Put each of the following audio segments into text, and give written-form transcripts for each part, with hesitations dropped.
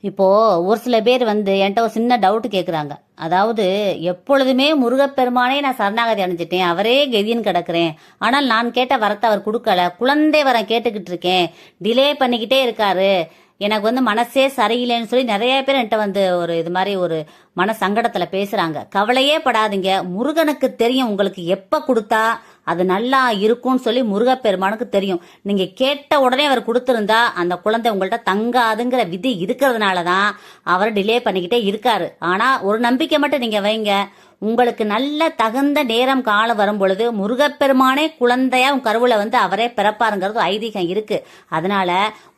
இப்போ ஒரு சில பேர் என்கிட்ட ஒரு சின்ன டவுட் கேக்குறாங்க. அதாவது எப்பொழுதுமே முருகப்பெருமானே நான் சரணாகதி அடைஞ்சிட்டேன், அவரே கெதின்னு கிடக்குறேன், ஆனால் நான் கேட்ட வரத்தை அவர் கொடுக்கல, குழந்தை வரம் கேட்டுக்கிட்டு இருக்கேன், டிலே பண்ணிக்கிட்டே இருக்காரு, எனக்கு மனசே சரியில்லைன்னு சொல்லி நிறைய பேர் என்கிட்ட ஒரு இது மாதிரி ஒரு மன சங்கடத்துல பேசுறாங்க. கவலையே படாதீங்க, முருகனுக்கு தெரியும் உங்களுக்கு எப்ப கொடுத்தா அது நல்லா இருக்கும்னு சொல்லி முருகப்பெருமானுக்கு தெரியும். நீங்க கேட்ட உடனே அவர் கொடுத்திருந்தா அந்த குழந்தை உங்கள்ட்ட தங்காதுங்கிற விதி இருக்கிறதுனாலதான் அவர் டிலே பண்ணிக்கிட்டே இருக்காரு. ஆனா ஒரு நம்பிக்கை மட்டும் நீங்க வைங்க, உங்களுக்கு நல்ல தகுந்த நேரம் காலம் வரும் பொழுது முருகப்பெருமானே குழந்தையா உங்க கருவுல அவரே பிறப்பாருங்கிறது ஐதீகம் இருக்கு. அதனால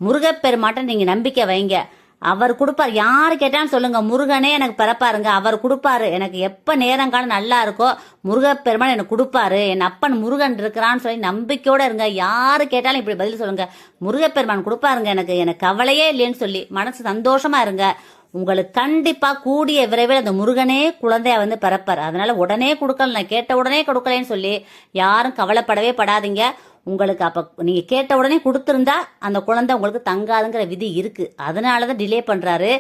முருகப்பெருமாட்ட நீங்க நம்பிக்கை வைங்க, அவர் கொடுப்பார். யாரு கேட்டாலும் சொல்லுங்க, முருகனே எனக்கு பிறப்பாருங்க, அவர் கொடுப்பாரு, எனக்கு எப்ப நேரம் காலம் நல்லா இருக்கோ முருகப்பெருமான் எனக்கு கொடுப்பாரு, என் அப்பன் முருகன் இருக்கிறான்னு சொல்லி நம்பிக்கையோட இருங்க. யாரு கேட்டாலும் இப்படி பதில் சொல்லுங்க, முருகப்பெருமான் கொடுப்பாருங்க, எனக்கு கவலையே இல்லைன்னு சொல்லி மனசு சந்தோஷமா இருங்க. உங்களுக்கு கண்டிப்பா கூடிய விரைவில் அந்த முருகனே குழந்தைய பிறப்பார். அதனால உடனே கொடுக்கல, நான் கேட்ட உடனே கொடுக்கலன்னு சொல்லி யாரும் கவலைப்படவே படாதீங்க. உங்களுக்கு அப்ப நீங்க கேட்ட உடனே கொடுத்திருந்தா அந்த குழந்தை உங்களுக்கு தங்காதுங்கிற விதி இருக்கு. அதனாலதான் டிலே பண்றாரு.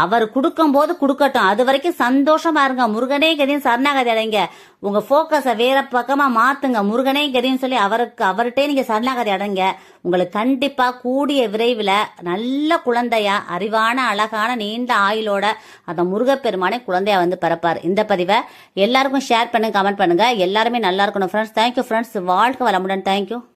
அவர் கொடுக்கும் போது கொடுக்கட்டும், அது வரைக்கும் சந்தோஷமா இருங்க. முருகனே கதியும் சரணாகதி அடைங்க, உங்க போக்கஸ வேற பக்கமா மாத்துங்க. முருகனே கதின்னு சொல்லி அவர்கிட்டே நீங்க சரணாகதி அடைங்க. உங்களுக்கு கண்டிப்பா கூடிய விரைவில் நல்ல குழந்தையா, அறிவான அழகான நீண்ட ஆயுளோட அந்த முருகப்பெருமானே குழந்தையா பிறப்பார். இந்த பதிவை எல்லாருக்கும் ஷேர் பண்ணுங்க, கமெண்ட் பண்ணுங்க. எல்லாருமே நல்லா இருக்கணும் ஃப்ரெண்ட்ஸ். Thank you friends. வாழ்க வளமுடன். தேங்க்யூ.